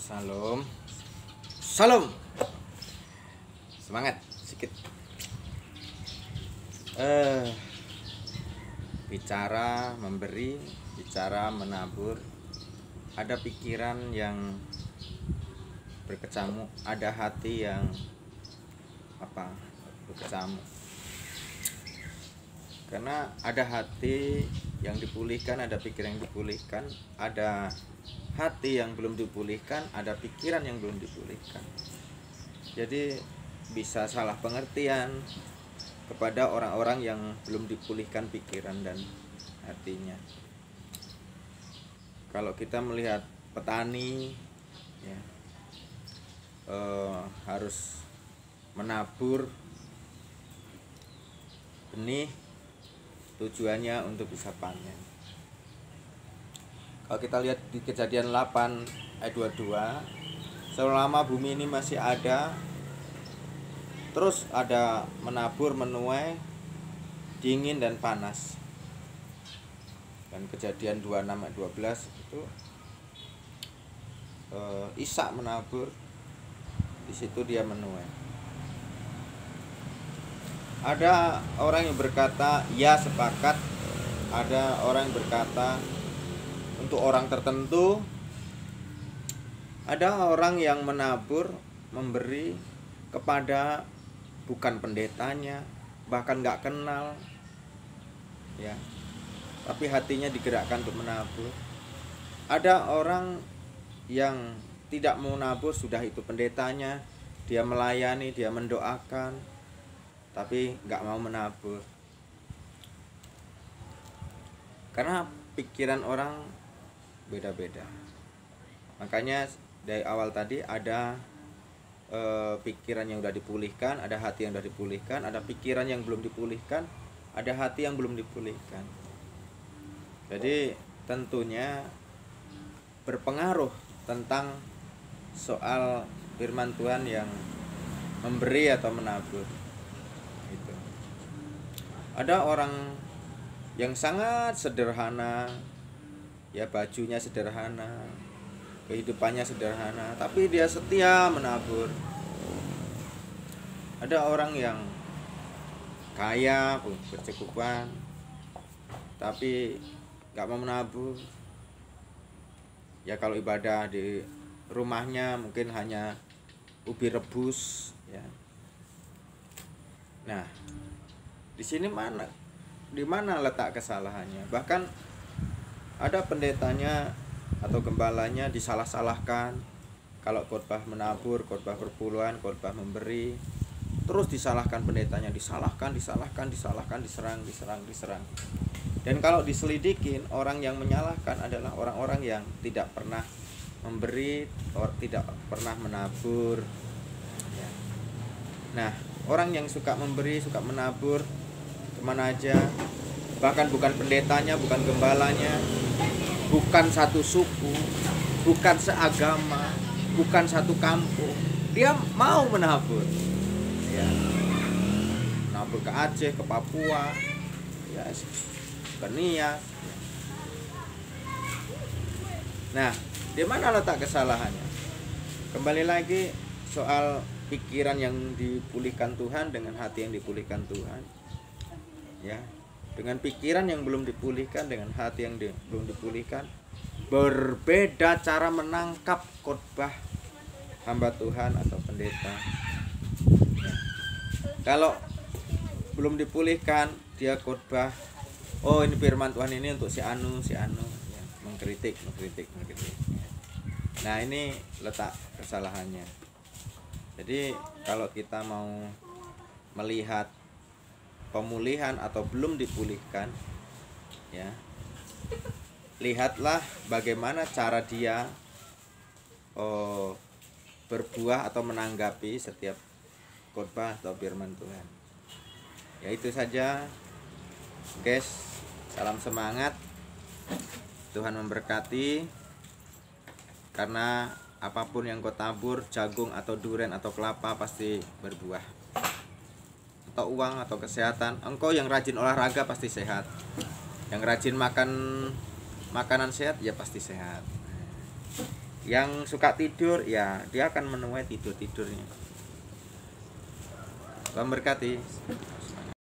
Salam. Salam. Semangat sedikit. Bicara memberi, bicara menabur. Ada pikiran yang berkecamuk, ada hati yang berkecamuk. Karena ada hati yang dipulihkan, ada pikiran yang dipulihkan, ada hati yang belum dipulihkan, ada pikiran yang belum dipulihkan. Jadi bisa salah pengertian kepada orang-orang yang belum dipulihkan pikiran dan hatinya. Kalau kita melihat petani ya, harus menabur benih, tujuannya untuk bisa panen. Kalau kita lihat di Kejadian 8 ayat 22, selama bumi ini masih ada, terus ada menabur, menuai, dingin dan panas. Dan Kejadian 26 ayat 12 itu Ishak menabur, di situ dia menuai. Ada orang yang berkata, ya sepakat. Ada orang yang berkata, untuk orang tertentu. Ada orang yang menabur, memberi kepada bukan pendetanya, bahkan gak kenal ya, tapi hatinya digerakkan untuk menabur. Ada orang yang tidak mau nabur, sudah itu pendetanya, dia melayani, dia mendoakan, tapi gak mau menabur. Karena pikiran orang beda-beda. Makanya dari awal tadi ada pikiran yang sudah dipulihkan, ada hati yang sudah dipulihkan, ada pikiran yang belum dipulihkan, ada hati yang belum dipulihkan. Jadi tentunya berpengaruh tentang soal firman Tuhan yang memberi atau menabur. Gitu. Ada orang yang sangat sederhana, ya bajunya sederhana, kehidupannya sederhana, tapi dia setia menabur. Ada orang yang kaya, berkecukupan, tapi gak mau menabur. Ya kalau ibadah di rumahnya mungkin hanya ubi rebus ya. Nah, di mana letak kesalahannya? Bahkan ada pendetanya atau gembalanya disalah-salahkan. Kalau khotbah menabur, khotbah perpuluhan, khotbah memberi, terus disalahkan pendetanya, diserang. Dan kalau diselidikin, orang yang menyalahkan adalah orang-orang yang tidak pernah memberi, tidak pernah menabur ya. Nah, orang yang suka memberi, suka menabur kemana aja, bahkan bukan pendetanya, bukan gembalanya, bukan satu suku, bukan seagama, bukan satu kampung, dia mau menabur ya. Menabur ke Aceh, ke Papua ya, ke Nias. Nah, di mana letak kesalahannya? Kembali lagi soal pikiran yang dipulihkan Tuhan dengan hati yang dipulihkan Tuhan ya. Dengan pikiran yang belum dipulihkan, dengan hati yang belum dipulihkan, berbeda cara menangkap khotbah hamba Tuhan atau pendeta ya. Kalau belum dipulihkan, dia khotbah, oh ini firman Tuhan ini untuk si anu ya. Mengkritik ya. Nah, ini letak kesalahannya. Jadi kalau kita mau melihat pemulihan atau belum dipulihkan ya, lihatlah bagaimana cara dia berbuah atau menanggapi setiap khotbah atau firman Tuhan. Ya itu saja guys, salam semangat, Tuhan memberkati. Karena apapun yang kau tabur, jagung atau duren atau kelapa pasti berbuah. Atau uang atau kesehatan, engkau yang rajin olahraga pasti sehat, yang rajin makan makanan sehat ya pasti sehat. Yang suka tidur ya dia akan menuai tidur-tidurnya. Tuhan berkati.